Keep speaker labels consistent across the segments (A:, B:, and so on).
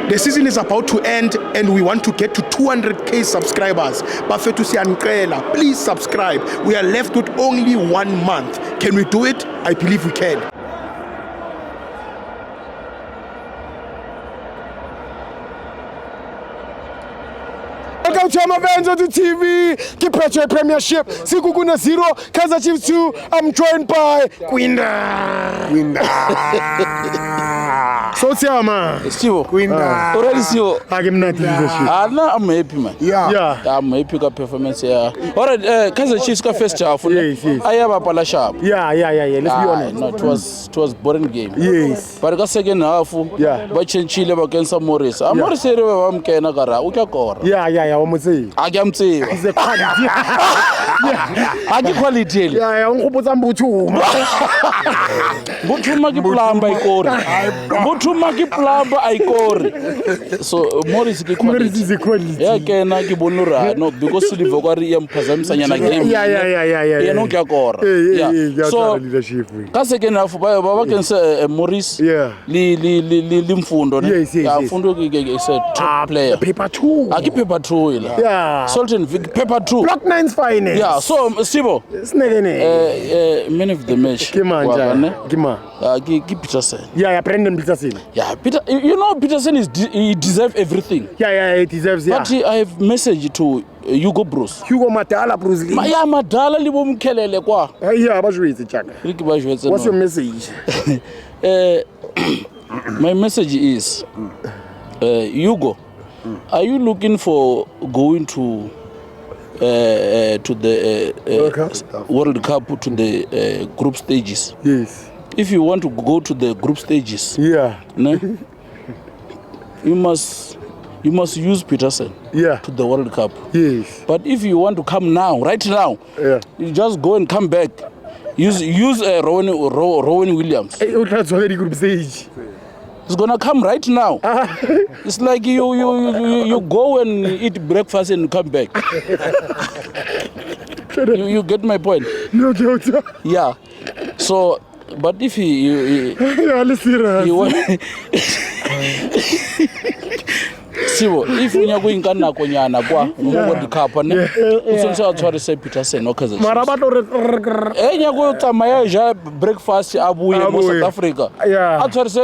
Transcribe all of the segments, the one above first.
A: The season is about to end and we want to get to 200k subscribers. Bafethu siyanicela, please subscribe. We are left with only 1 month. Can we do it? I believe we can.
B: Welcome to Amavenzo to TV, the Petro Premiership, Sikukuna 0, Kaizer Chiefs 2, I'm joined by Gwinda. So Siama.
C: Stivo.
B: Gwinda.
C: Already Stivo.
B: I'm not
C: I'm happy, man.
B: Yeah.
C: I'm happy with performance here. Alright, Kaizer Chiefs ka first half.
B: Yes.
C: I have a pala sharp.
B: Yeah. Let's be honest.
C: No, it was boring game.
B: Yes.
C: But ka second half, ba chenchile ba kensa Morris. Morris ere ba mkena kara, uka kora.
B: Yeah, almost say.
C: Akamtsiba.
B: It's a quality.
C: Aki quality.
B: Yeah, ungubutsa Mbuthuma.
C: Mbuthuma ki plamba ikori. Mbuthuma ki plamba aikori. So Morris ki quality.
B: Is a quality.
C: Yeah, kena ki bonura. No, because Silva kwari yamphazamisa nyana game.
B: Yeah.
C: Yena ukuyakora.
B: Yeah.
C: So
B: leadership.
C: ka second half ba kense Morris.
B: Yeah.
C: Limfundo ne.
B: Yes.
C: Ya mfundo ki is a top player.
B: Paper 2.
C: Aki paper 2 ila.
B: Yeah.
C: Sultan paper 2.
B: Block 9's finest.
C: Yeah, so Sibo. Man of the match.
B: Kima.
C: Ki Peterson.
B: Yeah, Brendan Peterson.
C: Yeah, Peterson he deserves everything.
B: Yeah, he deserves it.
C: But I have message to Hugo Bruce.
B: Hugo Madala Bruce Lee.
C: Ya Madala libo mkhelele kwa.
B: Yeah, bajwetse chaka. What's your message?
C: My message is Hugo, are you looking for going to the World Cup to the group stages?
B: Yes.
C: If you want to go to the group stages, no, you must use Peterson to the World Cup.
B: Yes.
C: But if you want to come now, right now, you just go and come back. Use Rowan Williams.
B: That's already group stage.
C: It's gonna come right now. It's like you go and eat breakfast and come back. you get my point?
B: No doubt.
C: Yeah. So, but if he Sibo, if unya go inkana konyana kwa World Cup ne utsonse a tshware se Peterson o Kaizer.
B: Mara ba tlo
C: nya go tsamaya ja breakfast abuye mo South Africa. A tshware se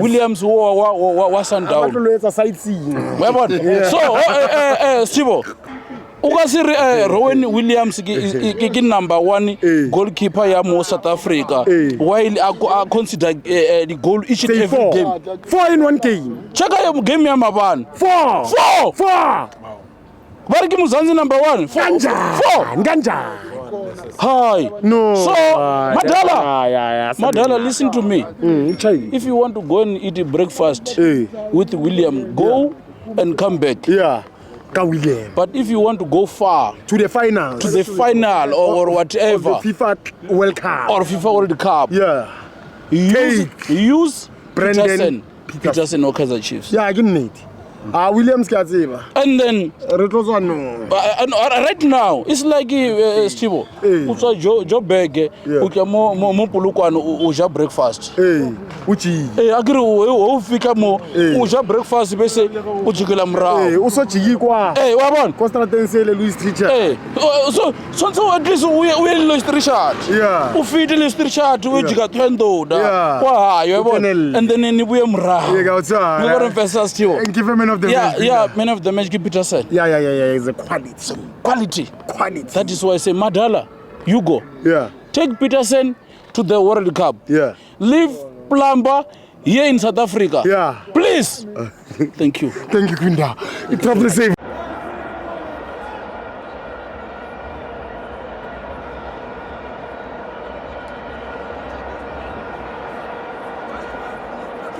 C: Williams wa Sundown.
B: Ba tlo etsa sightseeing.
C: So Sibo, ukasiri Rowan Williams ki number 1 goalkeeper ya mo South Africa, while I consider the goal each and every game.
B: 4 in 1 game.
C: Check out game ya mabani. 4. Bari ki Mzansi number 1. 4.
B: Nganja.
C: Hi.
B: No.
C: So Madala, listen to me. If you want to go and eat breakfast with William, go and come back.
B: Yeah. William.
C: But if you want to go far
B: to the final
C: or whatever,
B: or the FIFA World Cup
C: or FIFA World Cup, use
B: Brendan
C: Peterson or Kaizer Chiefs.
B: Yeah, I get it. Williams Kaziba.
C: And then right now it's like Stivo. Usa Joe Bege, uka mo pulukwana uja breakfast.
B: Uchi.
C: Agri ufika mo uja breakfast bese ujikela mrao.
B: Uso chigi kwa.
C: Wabona.
B: Constantensele Louis Richard.
C: So at least we Louis Richard.
B: Yeah.
C: Ufite Louis Richard ujika twendoda. Kwa yabona. And then nibuye mrao.
B: Yeah, outside.
C: We got to first Stivo.
B: And give him man of the match.
C: Man of the match, give Peterson.
B: Yeah. It's a quality.
C: That is why I say Madala, Hugo.
B: Yeah.
C: Take Peterson to the World Cup.
B: Yeah.
C: Leave Plumber here in South Africa.
B: Yeah.
C: Please. Thank you.
B: Thank you, Gwinda. It's probably safe.